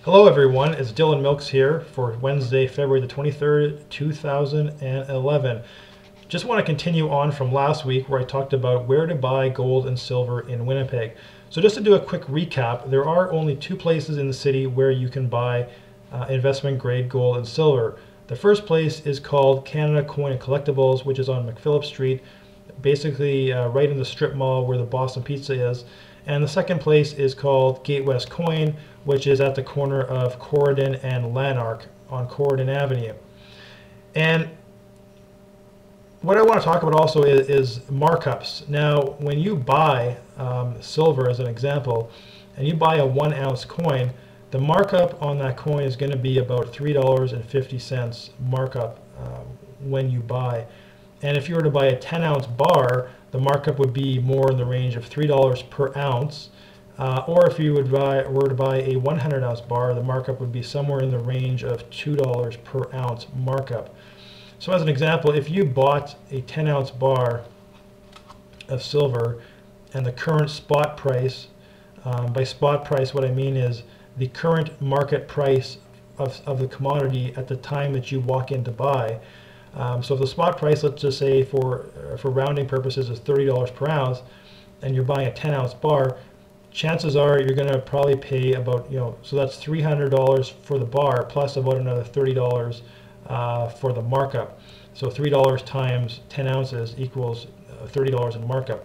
Hello everyone, it's Dylan Milks here for Wednesday, February the 23rd, 2011. Just want to continue on from last week where I talked about where to buy gold and silver in Winnipeg. So just to do a quick recap, there are only two places in the city where you can buy investment grade gold and silver. The first place is called Canada Coin and Collectibles, which is on McPhillip Street, basically right in the strip mall where the Boston Pizza is. And the second place is called Gate West Coin, which is at the corner of Corridon and Lanark on Corridon Avenue. And what I want to talk about also is markups. Now, when you buy silver, as an example, and you buy a 1 ounce coin, the markup on that coin is going to be about $3.50 markup when you buy. And if you were to buy a 10 ounce bar, the markup would be more in the range of $3 per ounce. Or if you were to buy a 100 ounce bar, the markup would be somewhere in the range of $2 per ounce markup. So as an example, if you bought a 10 ounce bar of silver and the current spot price, by spot price what I mean is the current market price of the commodity at the time that you walk in to buy. So if the spot price, let's just say for rounding purposes, is $30 per ounce, and you're buying a 10 ounce bar, chances are you're going to probably pay about, so that's $300 for the bar plus about another $30 for the markup. So $3 times 10 ounces equals $30 in markup.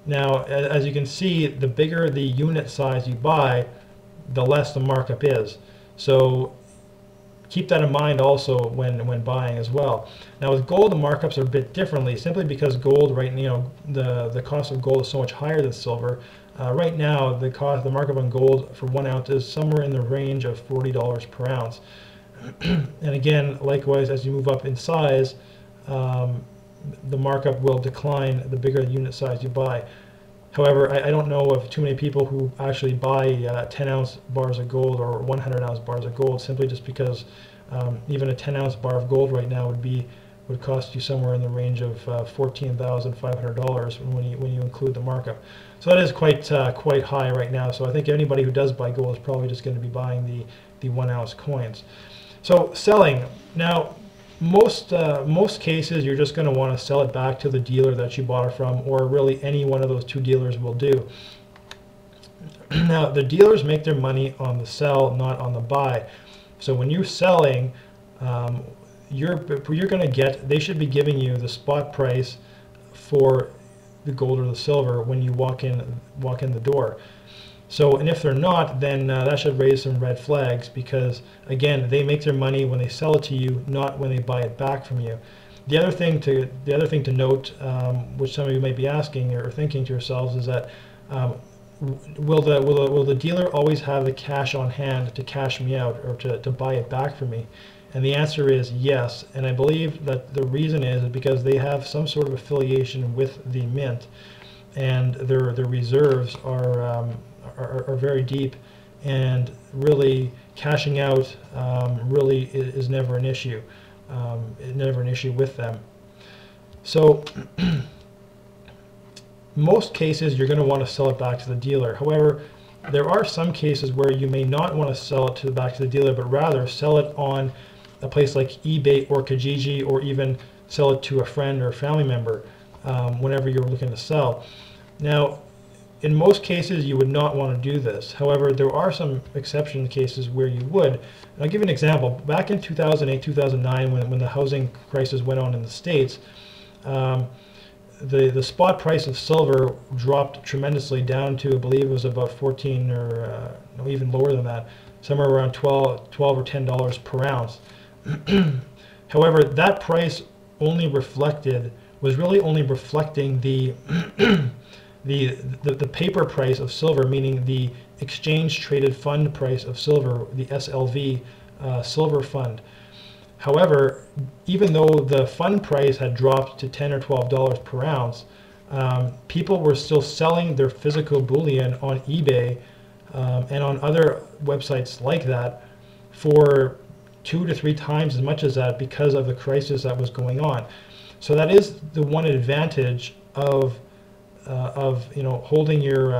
Now, as you can see, the bigger the unit size you buy, the less the markup is. So keep that in mind also when buying as well. Now with gold, the markups are a bit differently, simply because gold, right, the cost of gold is so much higher than silver. Right now, the markup on gold for 1 ounce is somewhere in the range of $40 per ounce. And again, likewise, as you move up in size, the markup will decline the bigger the unit size you buy. However, I don't know of too many people who actually buy 10 ounce bars of gold or 100 ounce bars of gold, simply just because even a 10 ounce bar of gold right now would cost you somewhere in the range of $14,500 when you include the markup. So that is quite high right now. So I think anybody who does buy gold is probably just going to be buying the 1 ounce coins. So selling. Now, most cases you're just going to want to sell it back to the dealer that you bought it from, or really any one of those two dealers will do. Now, the dealers make their money on the sell, not on the buy. So when you're selling, you're going to get, they should be giving you the spot price for the gold or the silver when you walk in the door. So, and if they're not, then that should raise some red flags, because again, they make their money when they sell it to you, not when they buy it back from you. The other thing to note, which some of you might be asking or thinking to yourselves, is that will the dealer always have the cash on hand to cash me out or to buy it back from me? And the answer is yes. And I believe that the reason is because they have some sort of affiliation with the mint, and their reserves are very deep, and really cashing out really is never an issue. Never an issue with them. So most cases you're going to want to sell it back to the dealer. However, there are some cases where you may not want to sell it back to the dealer, but rather sell it on a place like eBay or Kijiji, or even sell it to a friend or a family member whenever you're looking to sell. Now, in most cases, you would not want to do this. However, there are some exception cases where you would. And I'll give you an example. Back in 2008, 2009, when the housing crisis went on in the States, the spot price of silver dropped tremendously down to, I believe it was about 14 or no, even lower than that, somewhere around 12 or $10 per ounce. However, that price was really only reflecting the the paper price of silver, meaning the exchange traded fund price of silver, the SLV silver fund. However, even though the fund price had dropped to $10 or $12 per ounce, people were still selling their physical bullion on eBay and on other websites like that for 2 to 3 times as much as that, because of the crisis that was going on. So that is the one advantage of holding your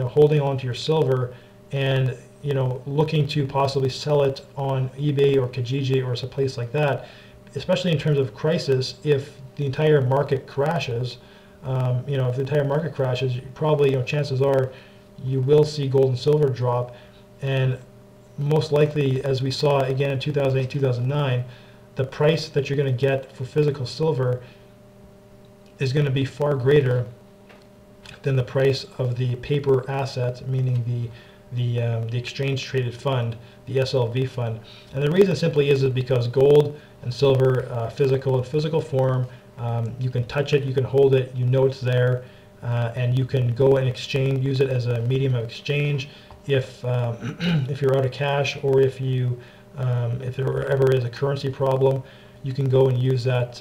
holding on to your silver and looking to possibly sell it on eBay or Kijiji or some place like that, especially in terms of crisis. If the entire market crashes, if the entire market crashes, probably, chances are you will see gold and silver drop, and most likely, as we saw again in 2008, 2009, the price that you're going to get for physical silver is going to be far greater than the price of the paper asset, meaning the exchange traded fund, the SLV fund. And the reason simply is because gold and silver, physical form, you can touch it, you can hold it, it's there, and you can go and use it as a medium of exchange if you're out of cash, or if there ever is a currency problem, you can go and use that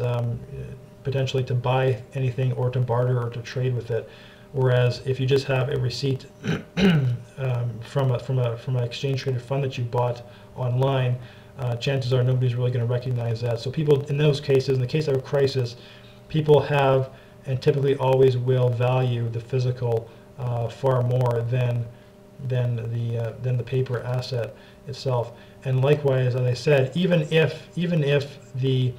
potentially to buy anything or to barter or to trade with it. Whereas if you just have a receipt from an exchange traded fund that you bought online, chances are nobody's really going to recognize that. So people in those cases, in the case of a crisis, people have and typically always will value the physical far more than the paper asset itself. And likewise, as I said, even if the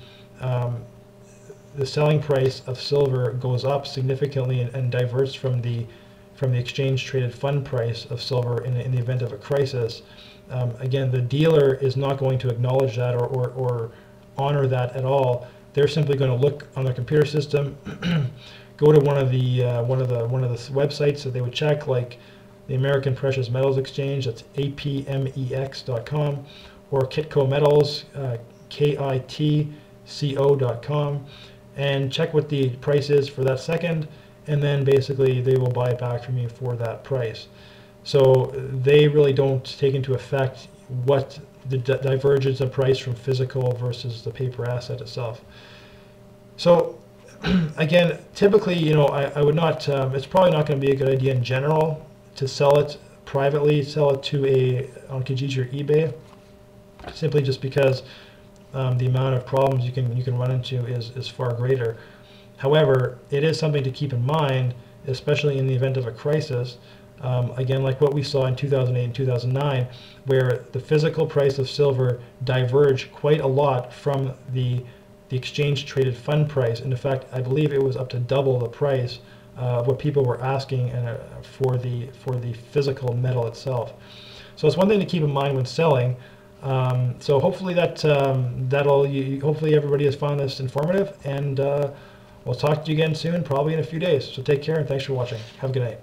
selling price of silver goes up significantly and diverts from the exchange traded fund price of silver in the event of a crisis, again, the dealer is not going to acknowledge that or honor that at all. They're simply going to look on their computer system, go to one of the websites that they would check, like the American Precious Metals Exchange, that's apmex.com, or Kitco Metals, kitco.com, and check what the price is for that second, and then basically they will buy it back from you for that price. So they really don't take into effect what the divergence of price from physical versus the paper asset itself. So again, typically, I would not, it's probably not going to be a good idea in general to sell it privately, sell it on Kijiji or eBay, simply just because the amount of problems you can run into is far greater. However, it is something to keep in mind, especially in the event of a crisis. Again, like what we saw in 2008 and 2009, where the physical price of silver diverged quite a lot from the exchange traded fund price. And in fact, I believe it was up to double the price what people were asking for the physical metal itself. So it's one thing to keep in mind when selling. So hopefully hopefully everybody has found this informative, and we'll talk to you again soon, probably in a few days. So take care, and thanks for watching. Have a good night.